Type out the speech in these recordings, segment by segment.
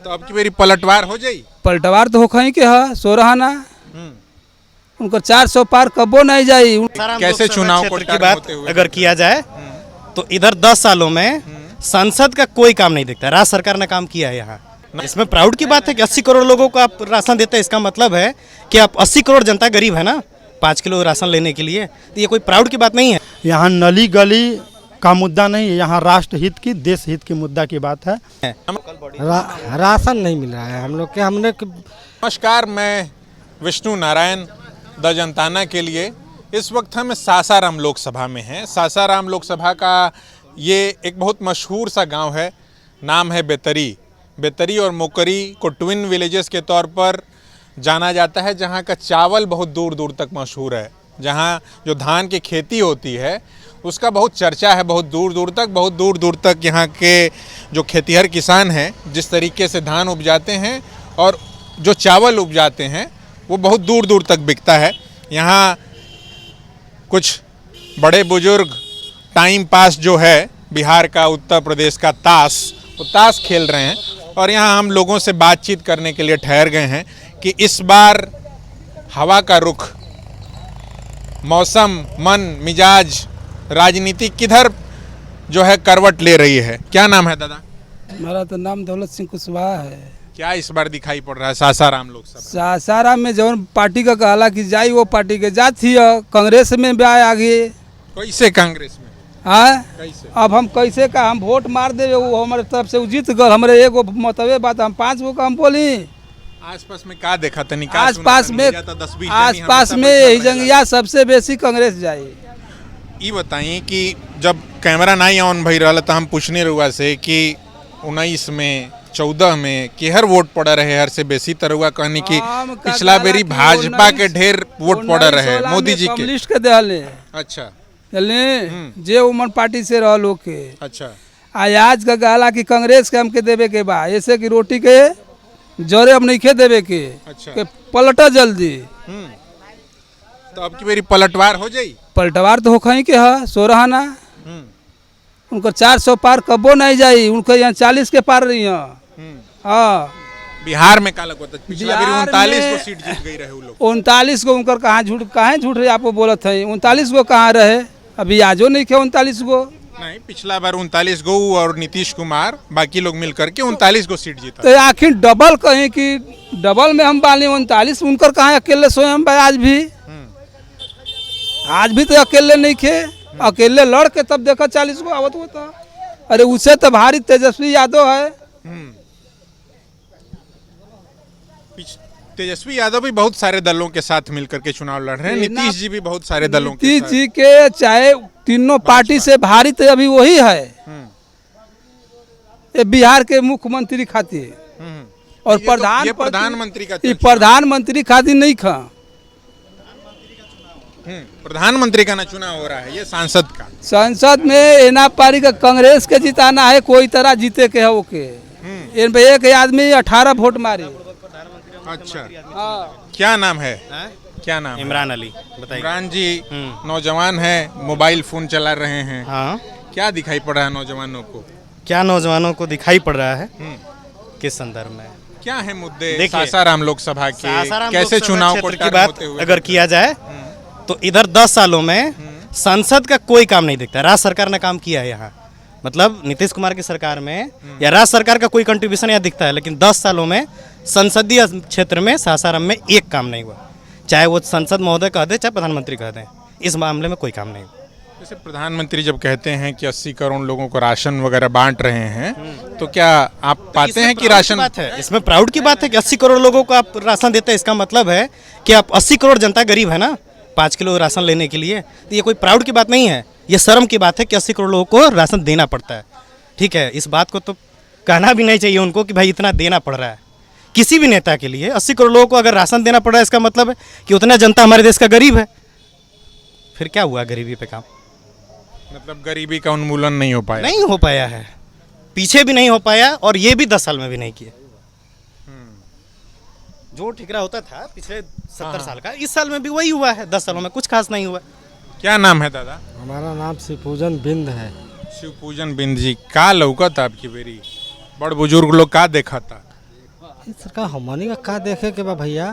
तो अब की मेरी पलटवार हो जाई। पलटवार तो होखई के है सोरहाना उनका 400 पार कबो नहीं जाई। कैसे चुनाव को की बात अगर किया जाए तो इधर 10 सालों में संसद का कोई काम नहीं दिखता। राज्य सरकार ने काम किया है यहाँ। इसमें प्राउड की बात है कि 80 करोड़ लोगों को आप राशन देते हैं। इसका मतलब है कि आप 80 करोड़ जनता गरीब है ना 5 किलो राशन लेने के लिए, तो ये कोई प्राउड की बात नहीं है। यहाँ नली गली का मुद्दा नहीं है, यहाँ राष्ट्र हित की देश हित की मुद्दा की बात है। राशन नहीं मिल रहा है हम लोग के। हमने नमस्कार, मैं विष्णु नारायण द जनताना के लिए इस वक्त हम सासाराम लोकसभा में हैं। सासाराम लोकसभा का ये एक बहुत मशहूर सा गांव है, नाम है बेतरी। बेतरी और मोकरी को ट्विन विलेजेस के तौर पर जाना जाता है, जहां का चावल बहुत दूर दूर तक मशहूर है। जहां जो धान की खेती होती है उसका बहुत चर्चा है, बहुत दूर दूर तक यहाँ के जो खेतिहर किसान हैं जिस तरीके से धान उपजाते हैं और जो चावल उपजाते हैं वो बहुत दूर दूर तक बिकता है। यहाँ कुछ बड़े बुजुर्ग टाइम पास जो है बिहार का, उत्तर प्रदेश का वो ताश खेल रहे हैं और यहाँ हम लोगों से बातचीत करने के लिए ठहर गए हैं कि इस बार हवा का रुख, मौसम, मन मिजाज, राजनीति किधर जो है करवट ले रही है। क्या नाम है दादा? हमारा तो नाम दौलत सिंह कुशवाहा है। क्या इस बार दिखाई पड़ रहा है सासाराम लोकसभा? सासाराम में जौन पार्टी का कहला कि जाई वो पार्टी के जात ही कांग्रेस में भी आए आगे। कैसे कांग्रेस में? हाँ, कैसे? अब हम कैसे का हम वोट मार देवे, वो हमारे तरफ से जीत गल। हमारे एगो मतवे बात, हम 5 गो का हम बोली। आसपास में का देखा था? आसपास में यही जंगिया सबसे बेसी कांग्रेस जाए। ये बताइए कि जब कैमरा नहीं ऑन भई रहा तो हम पूछने रहुआ से कि 19 में 14 में केहर वोट पड़ा रहे हर से बेसी तरुआ कहनी कि पिछला बेरी भाजपा के ढेर वोट पड़ा रहे मोदी जी के लिस्ट के देले। अच्छा जे उमन पार्टी से रह लोग के। अच्छा, आज का कहला कि कांग्रेस के हमके देवे के बा, ऐसे कि रोटी के जरे अब नहीं खे देवे के। अच्छा, के पलटा जल्दी। तो अब की मेरी पलटवार हो जाई। पलटवार तो होखई के है सोरहाना उनका 400 पार कबो नहीं जाई। उनका यहाँ 40 के पार रही है। हाँ, बिहार में का लगता है पिछला बार 39 को सीट जीत गई रहे वो लोग। 39 को उनकर कहाँ झूठ रहे आपको बोलत है। 39 को कहाँ रहे, अभी आजो नहीं खे 39 को। नहीं, पिछला बार 39 गो और नीतीश कुमार बाकी लोग मिल करके 39 को सीट जीता। तो आखिर डबल कहें कि डबल में हम बाली 39, उनकर कहाँ अकेले स्वयं भाई आज भी तो अकेले नहीं खे। अकेले लड़ के तब देखा 40 को आवत होता। अरे उसे तो भारी तेजस्वी यादव है। तेजस्वी यादव भी बहुत सारे दलों के साथ मिलकर के चुनाव लड़ रहे हैं। नीतीश जी भी बहुत सारे दलों के नीतीश जी के चाहे तीनों पार्टी से भारी तो अभी वही है। ये बिहार के मुख्यमंत्री खातिर और प्रधानमंत्री खातिर नहीं खा। प्रधानमंत्री का ना चुनाव हो रहा है, ये सांसद का। संसद में एना पारी का कांग्रेस के जिताना है, कोई तरह जीते के है ओके। एक आदमी 18 वोट मारे। अच्छा, क्या नाम है? क्या नाम? इमरान अली। बताइए। इमरान जी नौजवान है, मोबाइल फोन चला रहे हैं। हाँ, क्या दिखाई पड़ रहा है नौजवानों को? क्या नौजवानों को दिखाई पड़ रहा है? किस संदर्भ में? क्या है मुद्दे सासाराम लोकसभा के? कैसे चुनाव को की बात अगर किया जाए तो इधर 10 सालों में संसद का कोई काम नहीं दिखता। राज्य सरकार ने काम किया है यहाँ, मतलब नीतीश कुमार की सरकार में या राज्य सरकार का कोई कंट्रीब्यूशन यहाँ दिखता है, लेकिन 10 सालों में संसदीय क्षेत्र में सासाराम में एक काम नहीं हुआ। चाहे वो संसद महोदय कह दे, चाहे प्रधानमंत्री कह दें, इस मामले में कोई काम नहीं हुआ। जैसे प्रधानमंत्री जब कहते हैं कि 80 करोड़ लोगों को राशन वगैरह बांट रहे हैं, तो क्या आप पाते हैं कि राशन बात है? इसमें प्राउड की बात है कि 80 करोड़ लोगों को आप राशन देते हैं। इसका मतलब है कि आप 80 करोड़ जनता गरीब है ना 5 किलो राशन लेने के लिए, तो ये कोई प्राउड की बात नहीं है। ये शर्म की बात है कि 80 करोड़ लोगों को राशन देना पड़ता है। ठीक है, इस बात को तो कहना भी नहीं चाहिए उनको कि भाई इतना देना पड़ रहा है। किसी भी नेता के लिए 80 करोड़ लोगों को अगर राशन देना पड़ रहा है, इसका मतलब है कि उतना जनता हमारे देश का गरीब है। फिर क्या हुआ गरीबी पे काम? मतलब गरीबी का उन्मूलन नहीं हो पाया है, पीछे भी नहीं हो पाया और ये भी 10 साल में भी नहीं किया। जो ठिकरा होता था पिछले 70 साल का, इस साल में भी वही हुआ है। 10 सालों में कुछ खास नहीं हुआ। क्या नाम है दादा? हमारा नाम शिवपूजन बिंद है। शिवपूजन बिंद जी, का लौकत आपकी बेरी बड़ बुजुर्ग लोग का देखा था? इस सरकार हमनी का का देखे के बा भैया।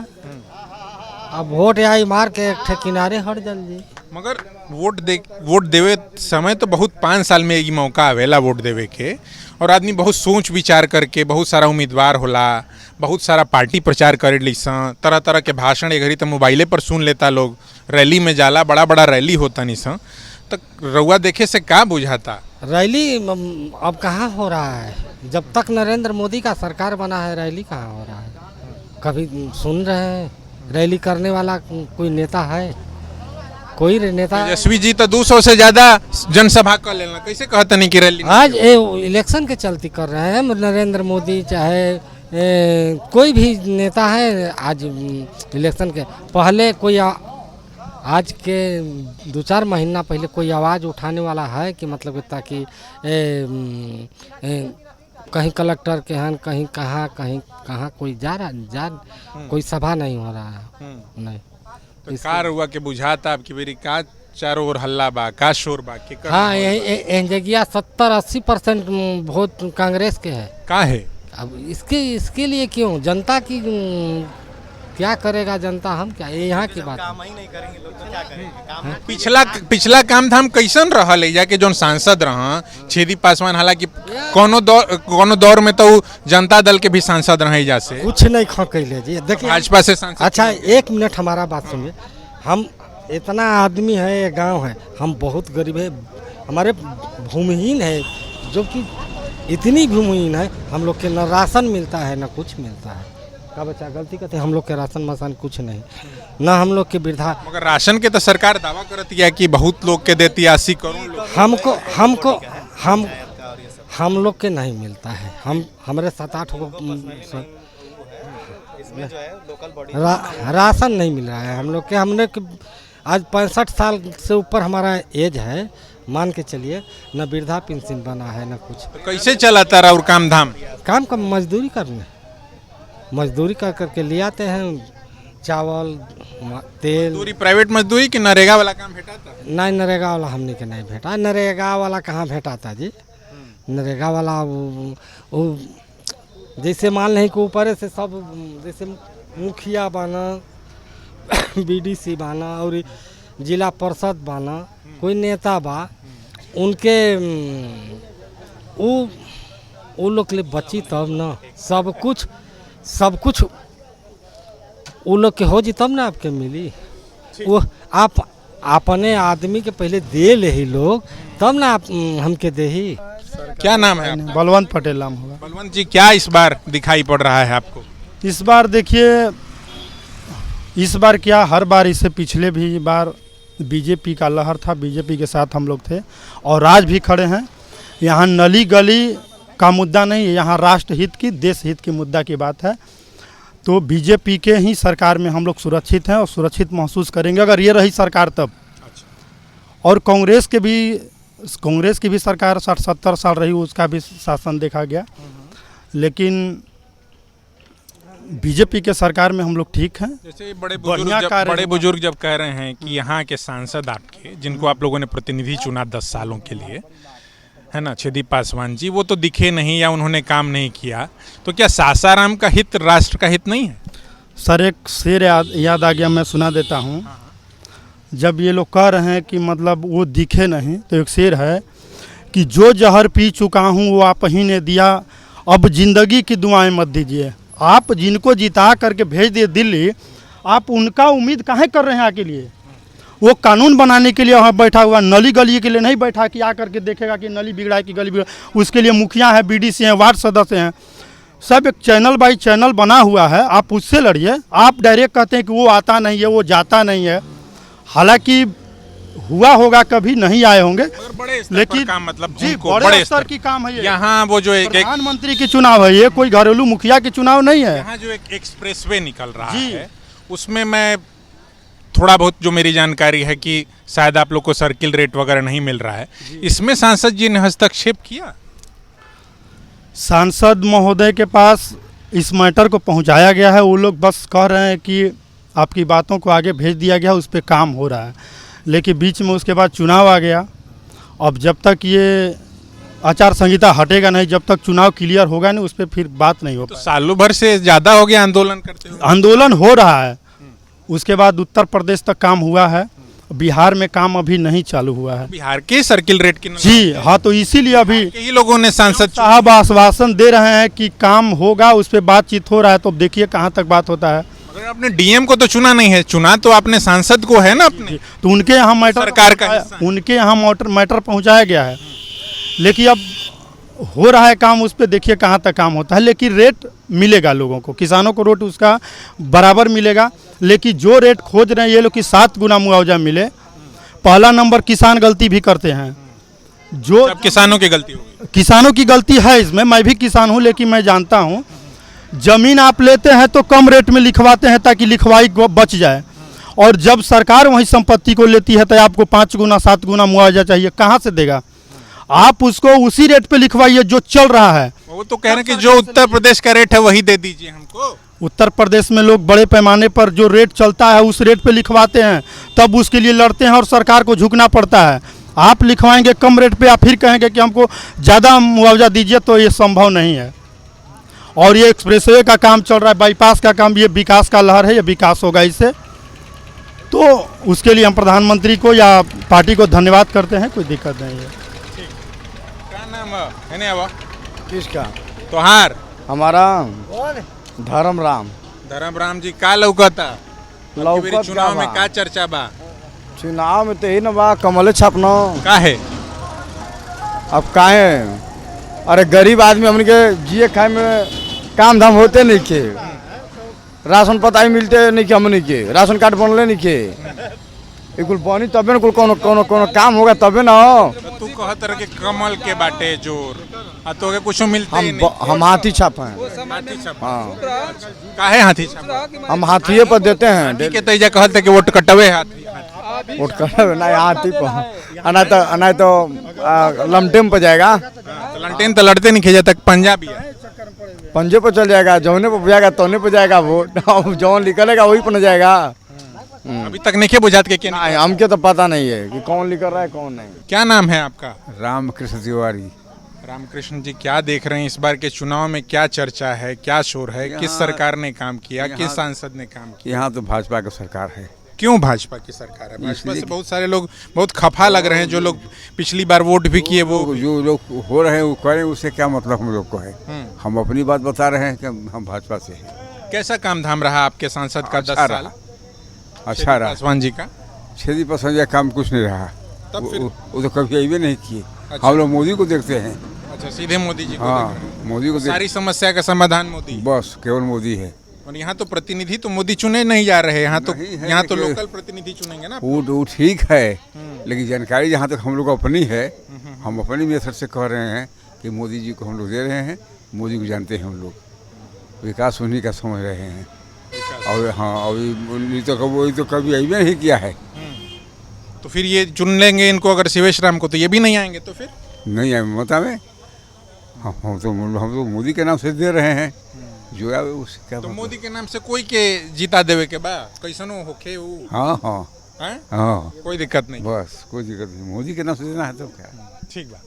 अब वोट आई मार के एक ठे किनारे हट जल्दी। मगर वोट देवे समय तो बहुत 5 साल में ये मौका आवेला वोट देवे के, और आदमी बहुत सोच विचार करके, बहुत सारा उम्मीदवार होला, बहुत सारा पार्टी प्रचार करे लीसन, तरह तरह के भाषण घड़ी तो मोबाइले पर सुन लेता लोग, रैली में जाला, बड़ा बड़ा रैली होता निसन। तो रउआ देखे से का बुझाता? रैली अब कहाँ हो रहा है? जब तक नरेंद्र मोदी का सरकार बना है रैली कहाँ हो रहा है? कभी सुन रहे हैं रैली करने वाला कोई नेता है? कोई नेता? तेजस्वी जी तो 200 से ज्यादा जनसभा कर लेना, कैसे कहते नहीं कि रैली? आज इलेक्शन के चलते कर रहे हैं। नरेंद्र मोदी चाहे कोई भी नेता है, आज इलेक्शन के पहले कोई आज के 2-4 महीना पहले कोई आवाज़ उठाने वाला है कि मतलब ताकि कहीं कलेक्टर के हैं, कहीं कहाँ कोई जा कोई सभा नहीं हो रहा है। नहीं तो कार हुआ के बुझाता आपकी बेरी का चारों ओर हल्ला बा, का शोर बा के? हाँ, यही जगह 70-80% वोट कांग्रेस के है। का है? अब इसके लिए क्यों? जनता की क्या करेगा जनता? हम क्या यहाँ की बात काम ही नहीं करेंगे लोग तो क्या करेंगे? पिछला काम धाम कैसन रहा ले जाके जोन सांसद रहा छेदी पासवान, हालांकि कोनो दौर में तो जनता दल के भी सांसद रहे जैसे कुछ नहीं खकैले जी। देखिए भाजपा से सांसद। अच्छा 1 मिनट हमारा बात सुनिए। हम इतना आदमी है, ये गांव है, हम बहुत गरीब है, हमारे भूमिहीन है, जो कि इतनी भूमिहीन है, हम लोग के न राशन मिलता है न कुछ मिलता है। का बच्चा गलती करते हम लोग के राशन मसान कुछ नहीं, ना हम लोग के वृद्धा। मगर राशन के तो सरकार दावा करती है कि बहुत लोग के देती है, 80 करोड़ लोग। हम लोग के नहीं मिलता है। हमारे 7-8 को राशन नहीं मिल रहा है हम लोग के। हमने आज 65 साल से ऊपर हमारा एज है, मान के चलिए, न वृद्धा पेंशन बना है न कुछ। तो कैसे चलाता रहा और काम धाम? काम का मजदूरी करने, मजदूरी कर करके ले आते हैं, चावल तेल। मजदूरी प्राइवेट मजदूरी कि नरेगा वाला काम भेटा था? नहीं, नरेगा वाला हमने के नहीं भेटा। नरेगा वाला कहाँ भेटा था जी? नरेगा वाला वो जैसे मान लें कि ऊपर से सब, जैसे मुखिया बना, बीडीसी बना और जिला परिषद बना, कोई नेता बा, उनके वो लोग के लिए बची तब ना सब कुछ वो लोग के हो जी तब ना आपके मिली। वो आप अपने आदमी के पहले दे ले ही लोग, तब ना आप हमके दे ही। क्या नाम है आपका? बलवंत पटेल नाम होगा। बलवंत जी, क्या इस बार दिखाई पड़ रहा है आपको? इस बार देखिए, इस बार क्या, हर बार इससे पिछले भी बार बीजेपी का लहर था, बीजेपी के साथ हम लोग थे और आज भी खड़े हैं। यहाँ नली गली का मुद्दा नहीं है, यहाँ राष्ट्र हित की, देश हित की मुद्दा की बात है। तो बीजेपी के ही सरकार में हम लोग सुरक्षित हैं और सुरक्षित महसूस करेंगे अगर ये रही सरकार तब। और कांग्रेस की भी सरकार 60-70 साल रही, उसका भी शासन देखा गया, लेकिन बीजेपी के सरकार में हम लोग ठीक हैं। जैसे बड़े बुजुर्ग जब कह रहे हैं कि यहाँ के सांसद आपके, जिनको आप लोगों ने प्रतिनिधि चुना 10 सालों के लिए, है ना, छेदी पासवान जी, वो तो दिखे नहीं या उन्होंने काम नहीं किया, तो क्या सासाराम का हित राष्ट्र का हित नहीं है? सर, एक शेर याद आ गया, मैं सुना देता हूँ। जब ये लोग कह रहे हैं कि मतलब वो दिखे नहीं, तो एक शेर है कि जो जहर पी चुका हूँ वो आप ही ने दिया, अब जिंदगी की दुआएं मत दीजिए। आप जिनको जिता करके भेज दिए दिल्ली, आप उनका उम्मीद काहे कर रहे हैं आके लिए? वो कानून बनाने के लिए वहाँ बैठा हुआ, नली गली के लिए नहीं बैठा कि आ करके देखेगा कि नली बिगड़ा है कि गली बिगड़ा। उसके लिए मुखिया है, बीडीसी हैं, वार्ड सदस्य हैं, सब एक चैनल बाई चैनल बना हुआ है। आप उससे लड़िए। आप डायरेक्ट कहते हैं कि वो आता नहीं है, वो जाता नहीं है, हालांकि हुआ होगा, कभी नहीं आए होंगे, लेकिन काम मतलब जी बड़े स्तर की काम है ये। यहाँ वो जो एक प्रधानमंत्री की चुनाव है, ये कोई घरेलू मुखिया की चुनाव नहीं है। यहाँ जो एक एक्सप्रेसवे निकल रहा है, उसमें मैं थोड़ा बहुत जो मेरी जानकारी है कि शायद आप लोग को सर्किल रेट वगैरह नहीं मिल रहा है, इसमें सांसद जी ने हस्तक्षेप किया? सांसद महोदय के पास इस मैटर को पहुंचाया गया है, वो लोग बस कह रहे हैं कि आपकी बातों को आगे भेज दिया गया, उस पर काम हो रहा है। लेकिन बीच में उसके बाद चुनाव आ गया। अब जब तक ये आचार संहिता हटेगा नहीं, जब तक चुनाव क्लियर होगा नहीं उस पर फिर बात नहीं हो तो पाएगी। सालों भर से ज़्यादा हो गया आंदोलन करते हुए। आंदोलन हो रहा है, उसके बाद उत्तर प्रदेश तक काम हुआ है, बिहार में काम अभी नहीं चालू हुआ है। बिहार के सर्किल रेट की जी हाँ, तो इसीलिए अभी कई लोगों ने सांसद साहब आश्वासन दे रहे हैं कि काम होगा, उस पर बातचीत हो रहा है, तो अब देखिए कहाँ तक बात होता है। मगर आपने डीएम को तो चुना नहीं है, चुना तो आपने सांसद को है ना अपने। तो उनके यहाँ मैटर सरकार का हिस्सा है। उनके यहाँ मैटर पहुँचाया गया है, लेकिन अब हो रहा है काम, उस पर देखिए कहाँ तक काम होता है। लेकिन रेट मिलेगा लोगों को, किसानों को रेट उसका बराबर मिलेगा। लेकिन जो रेट खोज रहे हैं ये लोग कि 7 गुना मुआवजा मिले, पहला नंबर किसान गलती भी करते हैं। जो सब किसानों की गलती होगी। किसानों की गलती है इसमें, मैं भी किसान हूँ, लेकिन मैं जानता हूँ जमीन आप लेते हैं तो कम रेट में लिखवाते हैं ताकि लिखवाई बच जाए, और जब सरकार वही संपत्ति को लेती है तो आपको 5 गुना 7 गुना मुआवजा चाहिए, कहाँ से देगा? आप उसको उसी रेट पे लिखवाइए जो चल रहा है। वो तो कह रहे हैं कि जो उत्तर प्रदेश का रेट है वही दे दीजिए हमको। उत्तर प्रदेश में लोग बड़े पैमाने पर जो रेट चलता है उस रेट पे लिखवाते हैं, तब उसके लिए लड़ते हैं और सरकार को झुकना पड़ता है। आप लिखवाएंगे कम रेट पे, आप फिर कहेंगे कि हमको ज़्यादा मुआवजा दीजिए, तो ये संभव नहीं है। और ये एक्सप्रेसवे का काम चल रहा है, बाईपास का काम, ये विकास का लहर है, ये विकास होगा इससे। तो उसके लिए हम प्रधानमंत्री को या पार्टी को धन्यवाद करते हैं, कोई दिक्कत नहीं है। क्या नाम है नहीं आवा? किसका? तोहार हमारा धर्मराम। धर्मराम जी का लौकता लौकत चुनाव में बा? का चर्चा बा? चुनाव में तो ही न बा, कमले छापना। का है? अब काहे, अरे गरीब आदमी हमन के जिए खाए में काम धाम होते नहीं के, राशन पता ही मिलते नहीं के, हमन के राशन कार्ड बनले नहीं के, कुल बनी तबे न कुल कोनो काम होगा तबे ना हो। तो तू कहत रहे कि कमल के बाटे जोर, आ तो के कुछ मिलते ही नहीं। हम हाथी छाप हैं। हाथी छाप। हाँ, काहे हाथी छाप? हम हाथिये पर देते हैं। ठीक है, तैजा कहते कि वोट कटवे हाथी। वोट कर नहीं हाथी पर, अना तो लमटेम पर जाएगा, तो लंटेन तो लड़ते नहीं खेजा तक पंजाबी है। पंजे पर चल जाएगा, जौने पर जाएगा तौने पर जाएगा वोट। अब जौन निकलेगा वही पर न जाएगा। अभी तक नहीं बुझात के क्या? नहीं, हमके तो पता नहीं है कि कौन निकल रहा है कौन नहीं। क्या नाम है आपका? रामकृष्ण तिवारी। रामकृष्ण जी, क्या देख रहे हैं इस बार के चुनाव में? क्या चर्चा है, क्या शोर है? किस सरकार ने काम किया, किस सांसद ने काम किया? यहाँ तो भाजपा की सरकार है। क्यों भाजपा की सरकार है? भाजपा से बहुत सारे लोग बहुत खफा लग रहे हैं, जो लोग पिछली बार वोट भी किए वो। जो लोग हो रहे हैं वो करें, उससे क्या मतलब हम लोग को है। हम अपनी बात बता रहे हैं कि हम भाजपा से हैं। कैसा काम धाम रहा आपके सांसद का 10 साल? अच्छा रहा। पासवान जी का छेदी पसंद काम कुछ नहीं रहा। तब फिर वो तो कभी अभी नहीं किए। अच्छा। हम लोग मोदी को देखते हैं। अच्छा, सीधे मोदी जी को हाँ, देख रहे हैं। मोदी को सारी समस्या का समाधान मोदी। बस केवल मोदी है। और यहाँ तो प्रतिनिधि तो मोदी चुने नहीं जा रहे, यहाँ तो नहीं है, यहाँ तो लेकिन- लोकल प्रतिनिधि चुनेंगे ना। वो ठीक है, लेकिन जानकारी जहाँ तक हम लोग को अपनी है, हम अपनी मेथड से कह रहे हैं कि मोदी जी को हम लोग दे रहे हैं। मोदी को जानते हैं हम लोग, विकास उन्हीं का समझ रहे हैं। और हाँ, अभी तो कभी अभी नहीं किया है। तो फिर ये चुन लेंगे इनको अगर शिवेश राम को, तो ये भी नहीं आएंगे तो फिर? नहीं है ममता में। हम तो मोदी के नाम से दे रहे हैं, जो है उससे क्या तो मतलब? मोदी के नाम से कोई के जीता देवे के बा, कैसनो होखे ऊ। हाँ हाँ हैं? हाँ, कोई दिक्कत नहीं। बस कोई दिक्कत नहीं, मोदी के नाम से देना है तो क्या। ठीक बा,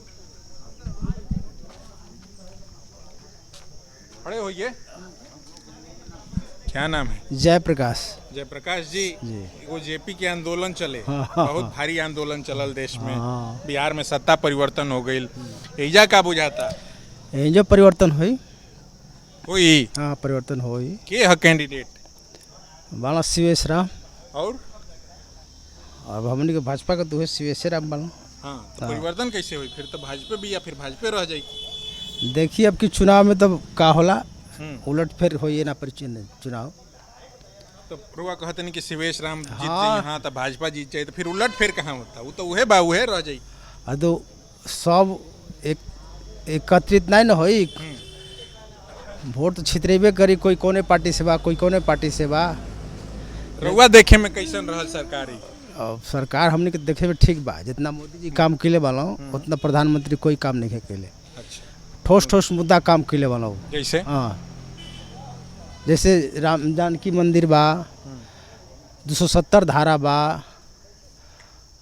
खड़े होइए। क्या नाम है? जयप्रकाश। जयप्रकाश जी, वो जेपी के आंदोलन चले, बहुत भारी आंदोलन चलल देश में। बिहार में सत्ता परिवर्तन हो गई, एजा का बुझाता? यही जो परिवर्तन हुई, कोई हाँ परिवर्तन हुई। के है कैंडिडेट? बाला शिवेश राम, और अब हमने के भाजपा का तो है शिवेश राम बाला। हाँ, तो परिवर्तन कैसे हुई फिर? तो भाजपा भी या फिर भाजपा रह जाएगी? देखिए अब की चुनाव में तब का होला, उलट फिर होइए ना पर चुनाव। तो रुआ कहते नहीं कि शिवेश राम जीत हाँ। जाइए, हाँ तो भाजपा जीत जाए, तो फिर उलट फिर कहाँ होता? वो तो उहे बा उहे रह जाई। तो सब एक एकत्रित नहीं ना होई, वोट तो छितरेबे करी, कोई कोने पार्टी से बा, कोई कोने पार्टी से बा। रुआ देखे में कैसन रहल सरकारी? अब सरकार हमने के देखे में ठीक बा, जितना मोदी जी काम किले वाला उतना प्रधानमंत्री कोई काम नहीं केले। अच्छा, ठोस ठोस मुद्दा काम किले वाला। जैसे हाँ, जैसे राम जानकी मंदिर बा, 270 धारा बा,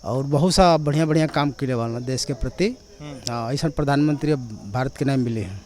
और बहुत सा बढ़िया बढ़िया काम किले वाला देश के प्रति। हाँ ऐसा प्रधानमंत्री अब भारत के नाम मिले हैं।